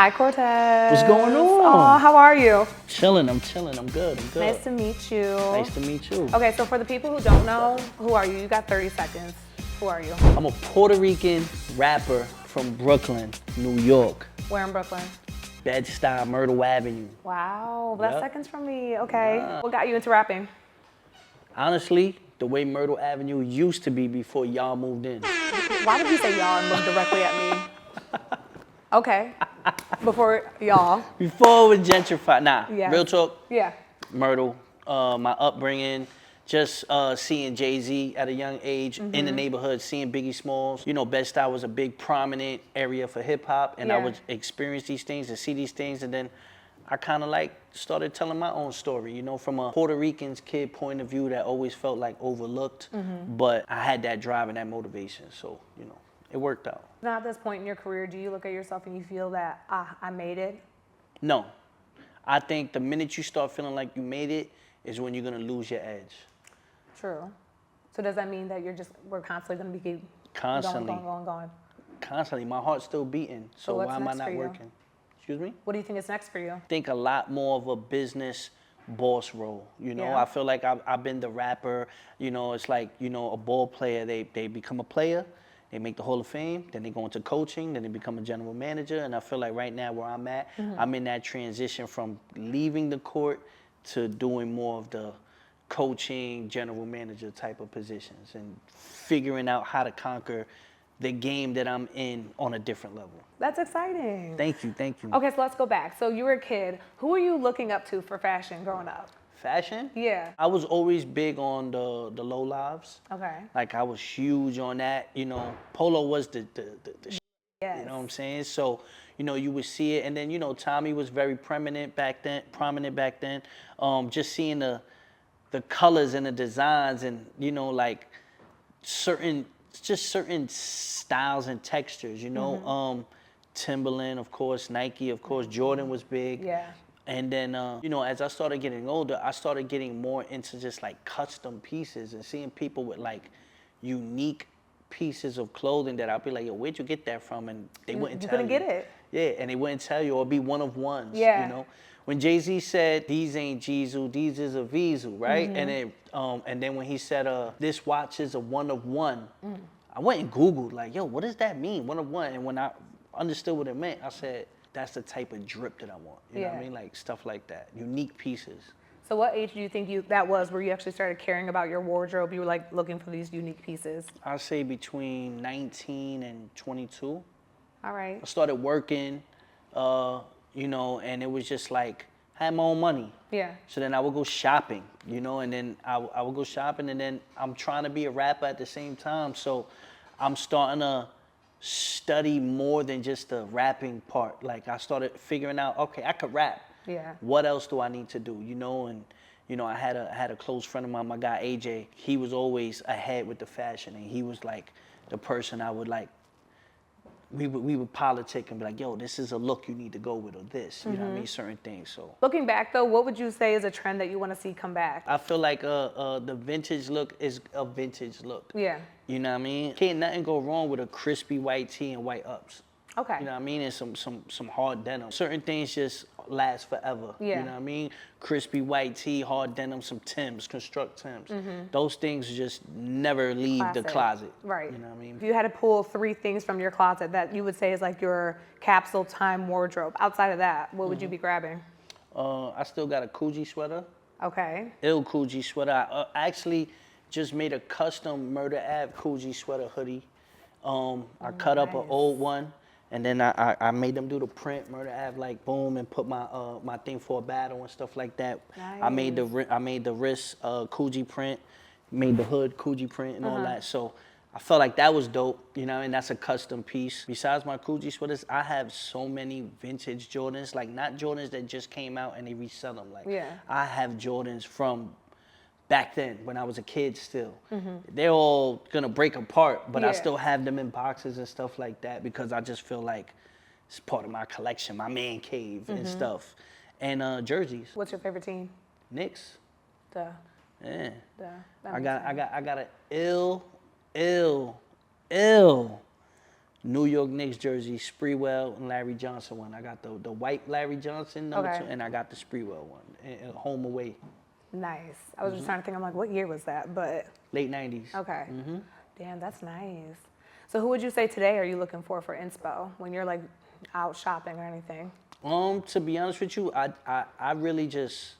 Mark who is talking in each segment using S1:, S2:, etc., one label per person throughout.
S1: Hi, Cortez.
S2: What's going on?
S1: Oh, how are you?
S2: Chilling, I'm good.
S1: Nice to meet you.
S2: Nice to meet you.
S1: Okay, so for the people who don't know, who are you? You got 30 seconds. Who are you?
S2: I'm a Puerto Rican rapper from Brooklyn, New York.
S1: Where in Brooklyn?
S2: Bed-Stuy, Myrtle Avenue.
S1: Wow, that's
S2: Yep.
S1: seconds from me. Okay. What got you into rapping?
S2: Honestly, the way Myrtle Avenue used to be before y'all moved in.
S1: Why would you say y'all and look directly at me? Okay. Before y'all.
S2: Before it was gentrified. Nah,
S1: Yes.
S2: real talk,
S1: Yeah.
S2: Myrtle, my upbringing, just seeing Jay-Z at a young age in the neighborhood, seeing Biggie Smalls. You know, Bed-Stuy was a big prominent area for hip hop, and I
S1: Yeah.
S2: would experience these things and see these things, and then I kind of like started telling my own story, you know, from a Puerto Rican's kid point of view that always felt like overlooked, but I had that drive and that motivation, so, you know, it worked out.
S1: Now at this point in your career, do you look at yourself and you feel that, I made it?
S2: No, I think the minute you start feeling like you made it is when you're gonna lose your edge.
S1: True. So does that mean that we're constantly going to be
S2: Constantly.
S1: going?
S2: Constantly, my heart's still beating, so
S1: what's
S2: why am I
S1: next
S2: not
S1: for you?
S2: working? Excuse me?
S1: What do you think is next for you?
S2: Think a lot more of a business boss role. You know,
S1: Yeah.
S2: I feel like I've been the rapper. You know, it's like, you know, a ball player. They become a player, they make the Hall of Fame, then they go into coaching, then they become a general manager. And I feel like right now where I'm at, I'm in that transition from leaving the court to doing more of the coaching, general manager type of positions and figuring out how to conquer the game that I'm in on a different level.
S1: That's exciting.
S2: Thank you.
S1: Okay, so let's go back. So you were a kid. Who were you looking up to for fashion growing up?
S2: Fashion?
S1: Yeah.
S2: I was always big on the low lives.
S1: Okay.
S2: Like I was huge on that. You know, polo was the
S1: Yes.
S2: you know what I'm saying? So, you know, you would see it, and then, you know, Tommy was very prominent back then. Just seeing the colors and the designs, and, you know, like certain styles and textures, you know. Timberland, of course, Nike, of course, Jordan was big.
S1: Yeah.
S2: And then, you know, as I started getting older, I started getting more into just like custom pieces and seeing people with like unique pieces of clothing that I'd be like, yo, where'd you get that from? And they wouldn't tell you.
S1: You couldn't get it.
S2: Yeah, and they wouldn't tell you, or it'd be one of ones.
S1: Yeah.
S2: You know, when Jay-Z said, "These ain't Jeezu, these is a Vizu," right? And then when he said, "This watch is a one of one," I went and Googled, like, yo, what does that mean, one of one? And when I understood what it meant, I said, that's the type of drip that I want. You know what I mean? Like stuff like that, unique pieces.
S1: So what age do you think that was where you actually started caring about your wardrobe? You were like looking for these unique pieces.
S2: I'd say between 19 and 22.
S1: All right.
S2: I started working, you know, and it was just like, I had my own money.
S1: Yeah.
S2: So then I would go shopping, you know, and then I would go shopping, and then I'm trying to be a rapper at the same time. So I'm starting to study more than just the rapping part. Like I started figuring out, okay, I could rap.
S1: Yeah.
S2: What else do I need to do, you know? And, you know, I had a close friend of mine, my guy AJ. He was always ahead with the fashion, and he was like the person I would like, we would politic and be like, yo, this is a look you need to go with, or this, you know what I mean, certain things. So
S1: Looking back though, what would you say is a trend that you want to see come back?
S2: I feel like the vintage look is a vintage look.
S1: Yeah.
S2: You know what I mean? Can't nothing go wrong with a crispy white tee and white ups.
S1: Okay.
S2: You know what I mean? And some hard denim. Certain things just last forever.
S1: Yeah.
S2: You know what I mean? Crispy white tee, hard denim, some Timbs, construct Timbs. Those things just never leave the
S1: Classic.
S2: closet.
S1: Right.
S2: You know what I mean?
S1: If you had to pull 3 things from your closet that you would say is like your capsule time wardrobe, outside of that, what would you be grabbing?
S2: I still got a Coogi sweater.
S1: Okay.
S2: Ill Coogi sweater. I actually just made a custom Myrtle Ave Coogi sweater hoodie. I cut up an old one, and then I made them do the print, Myrtle Ave, like boom, and put my my thing for a battle and stuff like that.
S1: Nice.
S2: I made the wrist Coogi print, made the hood Coogi print and all that. So I felt like that was dope, you know, and that's a custom piece. Besides my Coogi sweaters, I have so many vintage Jordans, like not Jordans that just came out and they resell them. Like I have Jordans from back then when I was a kid still. They're all gonna break apart, but I still have them in boxes and stuff like that because I just feel like it's part of my collection, my man cave and stuff. And jerseys.
S1: What's your favorite team?
S2: Knicks.
S1: Duh.
S2: Yeah.
S1: Duh.
S2: I got an ill New York Knicks jersey, Spreewell and Larry Johnson one. I got the white Larry Johnson number
S1: Okay.
S2: 2, and I got the Spreewell one, and home away,
S1: Nice. I was just trying to think. I'm like, what year was that? But
S2: late 90s.
S1: okay. Damn, that's nice. So who would you say today are you looking for inspo when you're like out shopping or anything?
S2: To be honest with you, I really just,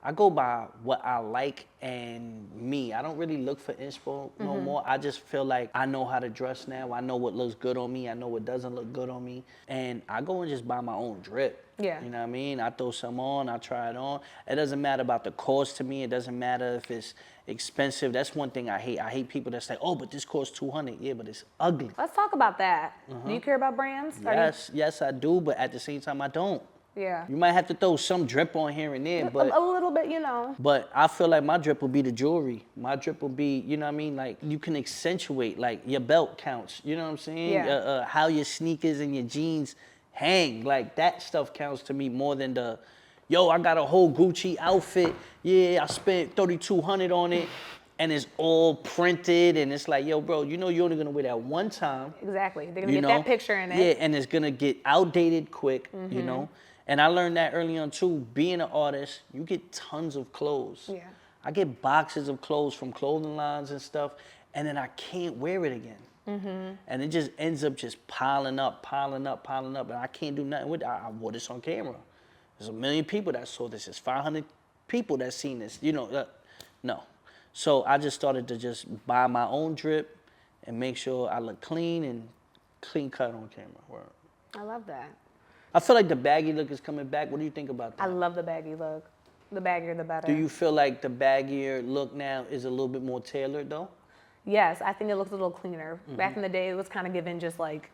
S2: I go by what I like and me. I don't really look for inspo no more. I just feel like I know how to dress now. I know what looks good on me. I know what doesn't look good on me. And I go and just buy my own drip.
S1: Yeah.
S2: You know what I mean? I throw some on, I try it on. It doesn't matter about the cost to me. It doesn't matter if it's expensive. That's one thing I hate. I hate people that say, oh, but this costs $200. Yeah, but it's ugly.
S1: Let's talk about that. Do you care about brands?
S2: Yes, I do, but at the same time, I don't.
S1: Yeah.
S2: You might have to throw some drip on here and there, but
S1: A little bit, you know.
S2: but I feel like my drip will be the jewelry. My drip will be, you know what I mean? Like, you can accentuate, like, your belt counts. You know what I'm saying?
S1: Yeah.
S2: How your sneakers and your jeans hang. Like, that stuff counts to me more than the, yo, I got a whole Gucci outfit. Yeah, I spent $3,200 on it. And it's all printed, and it's like, yo, bro, you know you're only gonna wear that one time.
S1: Exactly. They're gonna
S2: You
S1: get
S2: know?
S1: that picture in it.
S2: Yeah, and it's gonna get outdated quick, you know? And I learned that early on too. Being an artist, you get tons of clothes.
S1: Yeah.
S2: I get boxes of clothes from clothing lines and stuff, and then I can't wear it again. And it just ends up just piling up, and I can't do nothing with it. I wore this on camera. There's 1 million people that saw this. There's 500 people that seen this. You know, no. So I just started to just buy my own drip and make sure I look clean and clean cut on camera. Word.
S1: I love that.
S2: I feel like the baggy look is coming back. What do you think about that?
S1: I love the baggy look. The baggier, the better.
S2: Do you feel like the baggier look now is a little bit more tailored though?
S1: Yes, I think it looks a little cleaner. Back in the day, it was kind of given just like,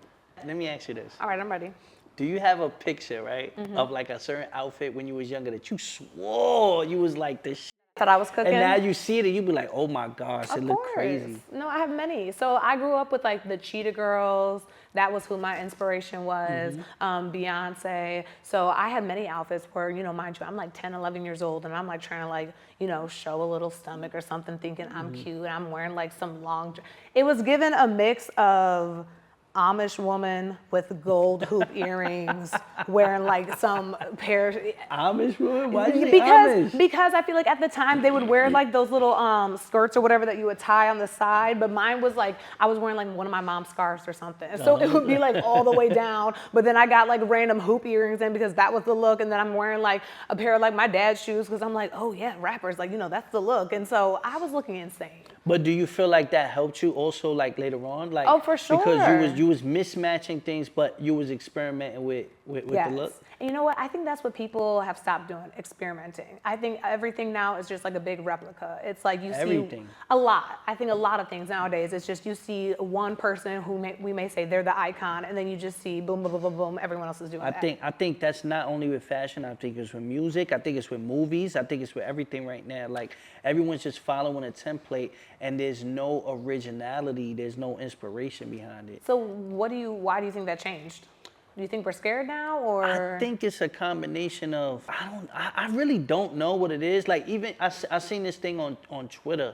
S2: Let me ask you this.
S1: all right, I'm ready.
S2: Do you have a picture, right, of like a certain outfit when you was younger that you swore you was like this
S1: Thought I was cooking.
S2: and now you see it and you be like, oh my gosh, it
S1: Of
S2: look
S1: course.
S2: crazy.
S1: No, I have many. So I grew up with like the Cheetah Girls. That was who my inspiration was. Beyonce. So I had many outfits where, you know, mind you, I'm like 10, 11 years old and I'm like trying to like, you know, show a little stomach or something thinking I'm cute and I'm wearing like some long, it was given a mix of Amish woman with gold hoop earrings, wearing like some pair.
S2: Amish woman? Why you say Amish?
S1: Because I feel like at the time they would wear like those little skirts or whatever that you would tie on the side, but mine was like I was wearing like one of my mom's scarves or something, so it would be like all the way down. But then I got like random hoop earrings in because that was the look, and then I'm wearing like a pair of like my dad's shoes because I'm like, oh yeah, rappers, like, you know, that's the look, and so I was looking insane.
S2: But do you feel like that helped you also like later on? Like,
S1: Oh, for sure.
S2: Because you was mismatching things, but you was experimenting with the look.
S1: And you know what? I think that's what people have stopped doing, experimenting. I think everything now is just like a big replica. It's like you
S2: Everything.
S1: see a lot. I think a lot of things nowadays, it's just you see one person who we may say they're the icon, and then you just see boom, boom, boom, boom, boom, everyone else is doing that.
S2: I think that's not only with fashion. I think it's with music. I think it's with movies. I think it's with everything right now. Like everyone's just following a template, and there's no originality. There's no inspiration behind it.
S1: So why do you think that changed? Do you think we're scared now, or?
S2: I think it's a combination of, I really don't know what it is. Like even, I seen this thing on Twitter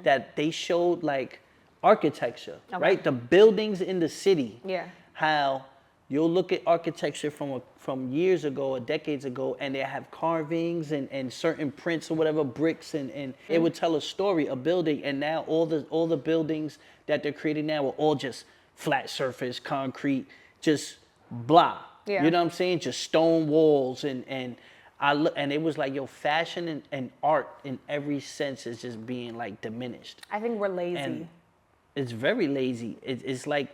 S2: that they showed like architecture, right? The buildings in the city.
S1: Yeah.
S2: How you'll look at architecture from years ago or decades ago, and they have carvings and certain prints or whatever, bricks, and it would tell a story, a building, and now all the buildings that they're creating now are all just flat surface, concrete, just blah.
S1: Yeah.
S2: You know what I'm saying? Just stone walls and it was like, yo, fashion and art in every sense is just being like diminished.
S1: I think we're lazy.
S2: And it's very lazy. It's like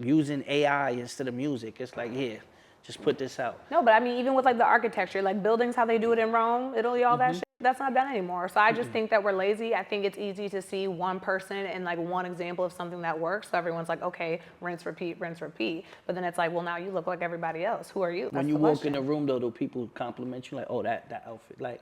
S2: using AI instead of music. It's like, here, just put this out.
S1: No, but I mean, even with like the architecture, like buildings, how they do it in Rome, Italy, all that shit, that's not done anymore. So I just think that we're lazy. I think it's easy to see one person and like one example of something that works. So everyone's like, okay, rinse, repeat, rinse, repeat. But then it's like, well, now you look like everybody else. Who are you?
S2: When you walk in a room though, do people compliment you like, oh, that outfit? Like,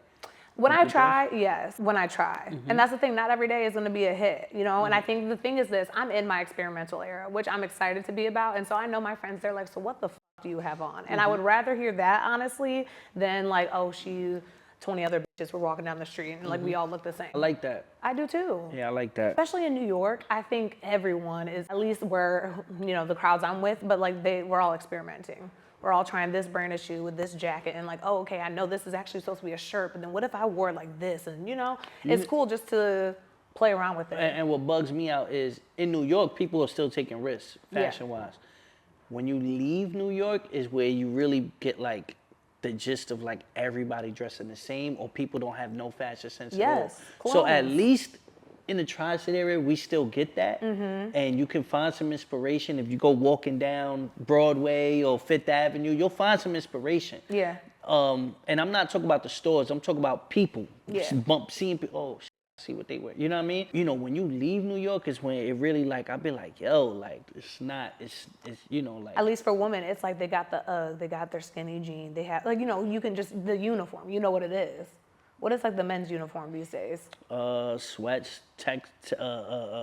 S1: when I try, yes, when I try. And that's the thing, not every day is gonna be a hit, you know? And I think the thing is this, I'm in my experimental era, which I'm excited to be about. And so I know my friends, they're like, so what the f do you have on? And I would rather hear that, honestly, than like, oh, she 20 other bitches were walking down the street and like we all look the same.
S2: I like that.
S1: I do too.
S2: Yeah, I like that.
S1: Especially in New York, I think everyone is, at least where, you know, the crowds I'm with, but like we're all experimenting. We're all trying this brand of shoe with this jacket and like, oh, okay, I know this is actually supposed to be a shirt, but then what if I wore it like this? And you know, it's cool just to play around with it.
S2: And what bugs me out is in New York, people are still taking risks fashion-wise. When you leave New York is where you really get like the gist of like everybody dressing the same, or people don't have no fashion sense at all.
S1: Clothes.
S2: So at least in the tri-state area, we still get that, and you can find some inspiration if you go walking down Broadway or Fifth Avenue. You'll find some inspiration.
S1: Yeah.
S2: And I'm not talking about the stores. I'm talking about people.
S1: Yeah.
S2: Seeing people. Oh, see what they wear. You know what I mean? You know, when you leave New York is when it really like I've been like, yo, like it's you know, like
S1: At least for women, it's like they got the UGG, they got their skinny jean, they have like, you know, you can just the uniform. You know what it is. What is like the men's uniform these days?
S2: Sweats,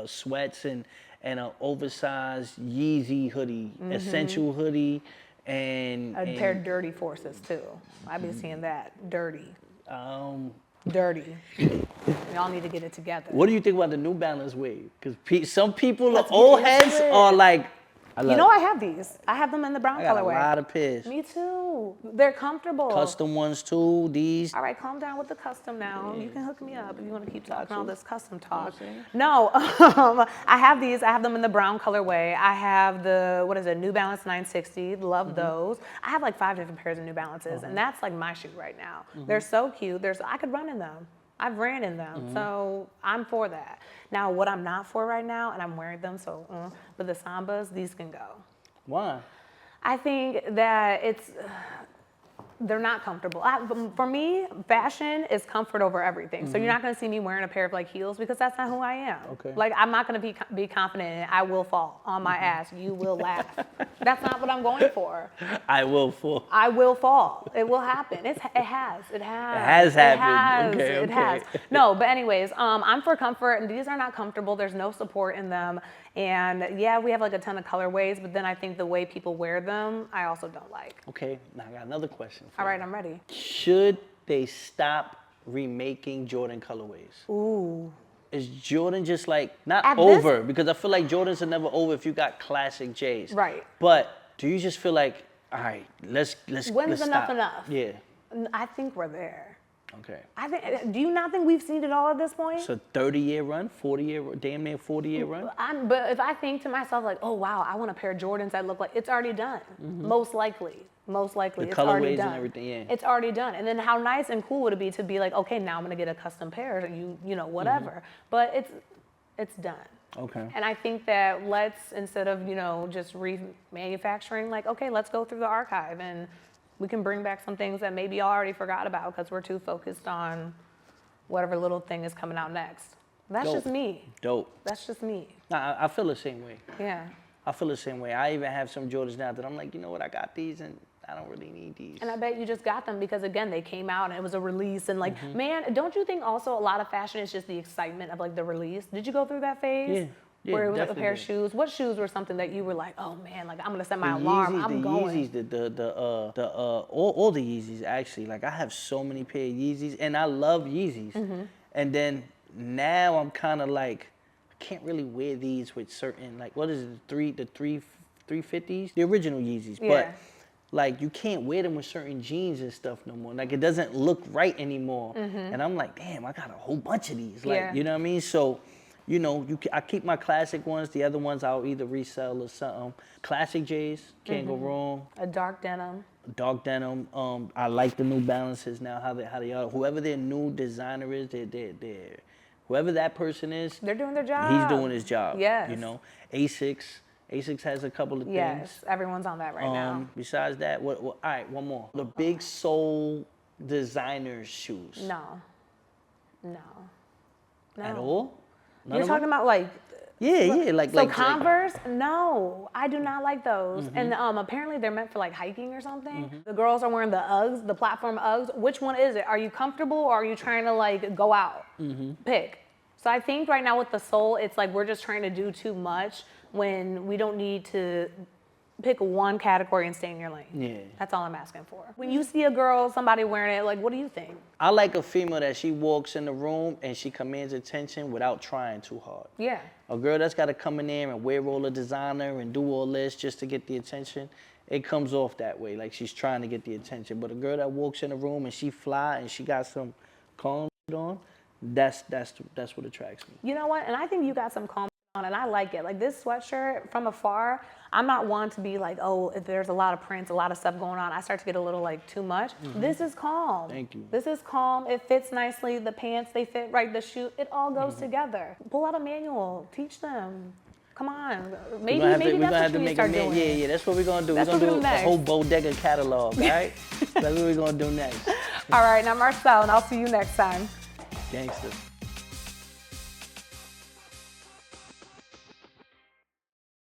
S2: sweats and an oversized Yeezy hoodie, essential hoodie, and
S1: A pair of dirty forces too. I've been seeing that dirty. Dirty. Y'all need to get it together.
S2: What do you think about the New Balance wave? Because some people,
S1: Let's
S2: old
S1: get into
S2: heads,
S1: it.
S2: are like,
S1: You know I have these. I have them in the brown
S2: I got a
S1: colorway.
S2: lot of pairs.
S1: Me too. They're comfortable.
S2: Custom ones too, these.
S1: All right, calm down with the custom now. You can hook me up if you want to keep talking all
S2: to.
S1: this custom talk.
S2: You know
S1: No, I have these. I have them in the brown colorway. I have the, what is it, New Balance 960. Love those. I have like 5 different pairs of New Balances, and that's like my shoe right now. They're so cute. I could run in them. I've ran in them, so I'm for that. Now, what I'm not for right now, and I'm wearing them, so, but the Sambas, these can go.
S2: Why?
S1: I think that they're not comfortable. For me, fashion is comfort over everything. So you're not gonna see me wearing a pair of like heels because that's not who I am.
S2: Okay.
S1: Like I'm not gonna be confident in it. I will fall on my ass. You will laugh. That's not what I'm going for.
S2: I will fall.
S1: I will fall. It will happen. It has.
S2: It has happened.
S1: It has. No, but anyways, I'm for comfort, and these are not comfortable. There's no support in them. And yeah, we have like a ton of colorways, but then I think the way people wear them, I also don't like.
S2: Okay, now I got another question for
S1: All right,
S2: you.
S1: I'm ready.
S2: Should they stop remaking Jordan colorways?
S1: Ooh.
S2: Is Jordan just like, not
S1: At
S2: over, because I feel like Jordans are never over if you got classic J's.
S1: Right.
S2: But do you just feel like, all right, let's
S1: When's
S2: let's
S1: enough
S2: stop.
S1: enough?
S2: Yeah,
S1: I think we're there.
S2: okay.
S1: Do you not think we've seen it all at this point?
S2: It's a 30-year run, 40-year, damn near 40-year run.
S1: But if I think to myself like, oh wow, I want a pair of Jordans that look like, it's already done. Most likely,
S2: The
S1: it's already
S2: colorways
S1: done.
S2: and everything, yeah.
S1: It's already done. And then how nice and cool would it be to be like, okay, now I'm gonna get a custom pair, you know, whatever. But it's done.
S2: Okay.
S1: And I think that instead of, you know, just remanufacturing, like, okay, let's go through the archive and we can bring back some things that maybe y'all already forgot about because we're too focused on whatever little thing is coming out next. That's
S2: Dope.
S1: just me.
S2: Dope.
S1: That's just me.
S2: Nah, I feel the same way.
S1: Yeah.
S2: I feel the same way. I even have some Jordans now that I'm like, you know what, I got these and I don't really need these.
S1: And I bet you just got them because, again, they came out and it was a release. And, like, man, don't you think also a lot of fashion is just the excitement of, like, the release? Did you go through that phase?
S2: Yeah,
S1: where it was like a
S2: definitely
S1: pair of
S2: did.
S1: shoes? What shoes were something that you were like, oh, man, like, I'm going to set my
S2: The
S1: alarm.
S2: Yeezys,
S1: I'm
S2: the
S1: going.
S2: Yeezys, all the Yeezys actually. Like I have so many pair of Yeezys, and I love Yeezys. And then now I'm kind of like, I can't really wear these with certain like what is it, the 350s, the original Yeezys.
S1: Yeah.
S2: But like you can't wear them with certain jeans and stuff no more. Like it doesn't look right anymore. And I'm like, damn, I got a whole bunch of these. Like
S1: Yeah.
S2: you know what I mean? So. You know, I keep my classic ones. The other ones I'll either resell or something. Classic J's, can't go wrong.
S1: A dark denim.
S2: Dark denim. I like the New Balances now. How they are. Whoever their new designer is, they're whoever that person is.
S1: They're doing their job.
S2: He's doing his job.
S1: Yes.
S2: You know, Asics has a couple of things.
S1: Yes, everyone's on that right now.
S2: Besides that, what? All right, one more. The big soul designers shoes.
S1: No.
S2: At all? None
S1: You're
S2: of
S1: talking
S2: them?
S1: about like
S2: like
S1: so Converse? No, I do not like those. And apparently they're meant for like hiking or something. The girls are wearing the Uggs, the platform Uggs. Which one is it? Are you comfortable or are you trying to like go out? Pick. So I think right now with the sole, it's like we're just trying to do too much when we don't need to pick one category and stay in your lane.
S2: Yeah.
S1: That's all I'm asking for. When you see a girl, somebody wearing it, like, what do you think?
S2: I like a female that she walks in the room and she commands attention without trying too hard.
S1: Yeah.
S2: A girl that's got to come in there and wear all the designer and do all this just to get the attention, it comes off that way, like she's trying to get the attention. But a girl that walks in the room and she fly and she got some calm on, that's what attracts me.
S1: You know what? And I think you got some calm on, and I like it. Like this sweatshirt from afar, I'm not one to be like, oh, if there's a lot of prints, a lot of stuff going on, I start to get a little like too much. This is calm.
S2: Thank you.
S1: This is calm. It fits nicely. The pants, they fit right. The shoe, it all goes together. Pull out a manual. Teach them. Come on. Maybe that's what you need to start doing.
S2: Yeah, that's what we're gonna do.
S1: That's
S2: we're gonna
S1: what
S2: do
S1: we're
S2: a
S1: next.
S2: whole bodega catalog, all right? That's what we're gonna do next.
S1: All right, now Marcel, and I'll see you next time.
S2: Gangster.